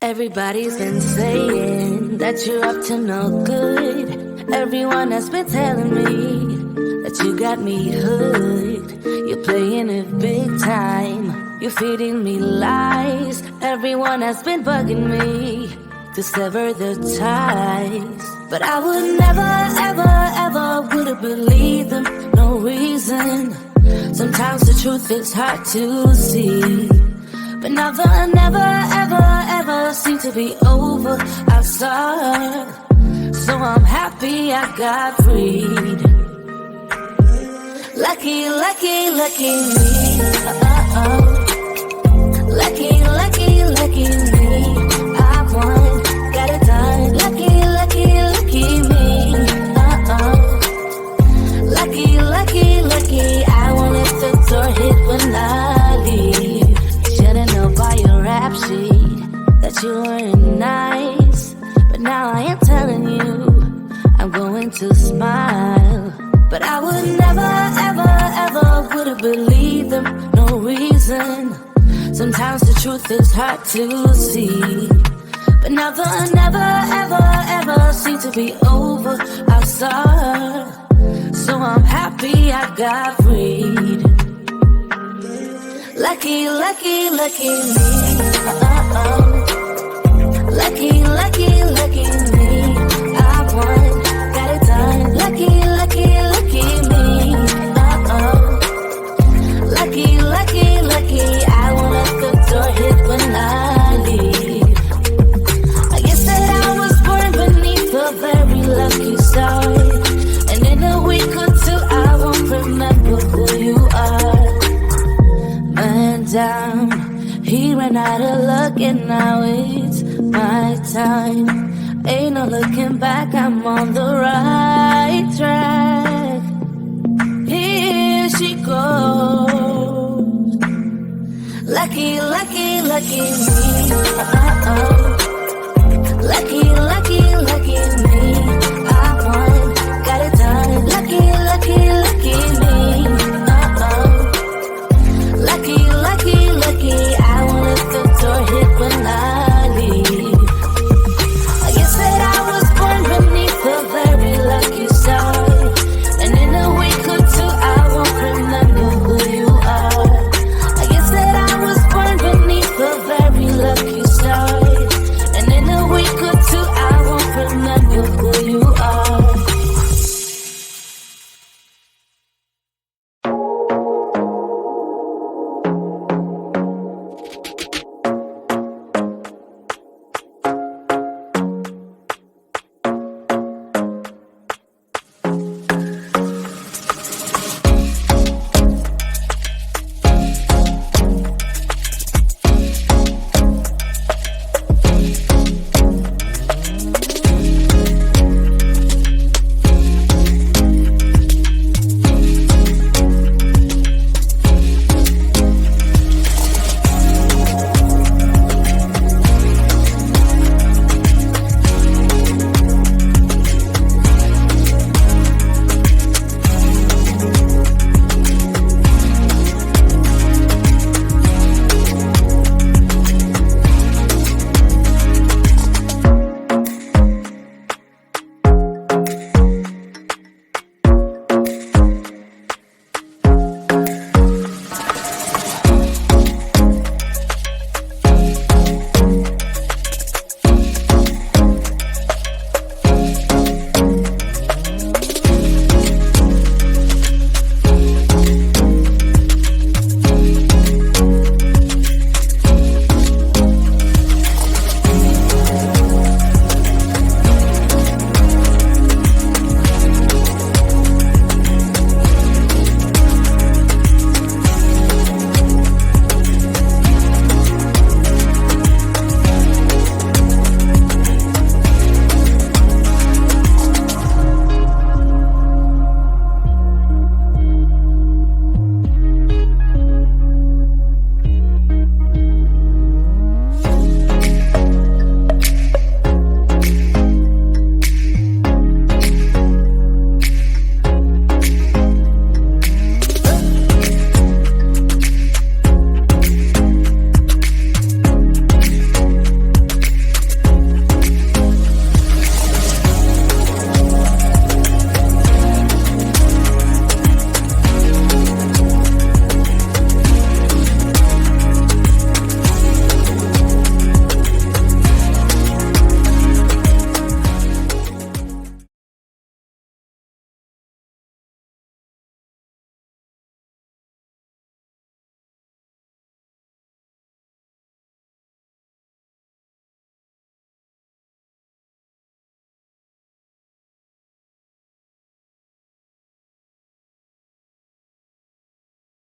Everybody's been saying that you're up to no good. Everyone has been telling me that you got me hooked. You're playing it big time. You're feeding me lies. Everyone has been bugging me to sever the ties. But I would never, ever, ever would have believed them. No reason. Sometimes the truth is hard to see. But never, never, ever, ever seem to be over. I saw, so I'm happy I got freed. Lucky, lucky, lucky me. Lucky, lucky, lucky me. I won, got it done. Lucky, lucky, lucky me. Lucky, lucky, lucky. I won't let the door hit when I leave. Should've known by your rap sheet that you weren't nice. But now I am telling you, I'm going to smile. But I would never, ever, ever would have believed them. No reason. Sometimes the truth is hard to see. But never, ever, ever seem to be over. I saw, so I'm happy I got freed. Lucky, lucky, lucky me. Lucky, lucky, lucky me. I won, got it done. Lucky, lucky, lucky me. Lucky, lucky, lucky. I won't let the door hit when I leave. I guess that I was born beneath a very lucky star, and in a week or two I won't remember who you are. Man down, he ran out of luck and now it's my time. Ain't no looking back, I'm on the right track. Here she goes. Lucky, lucky, lucky me.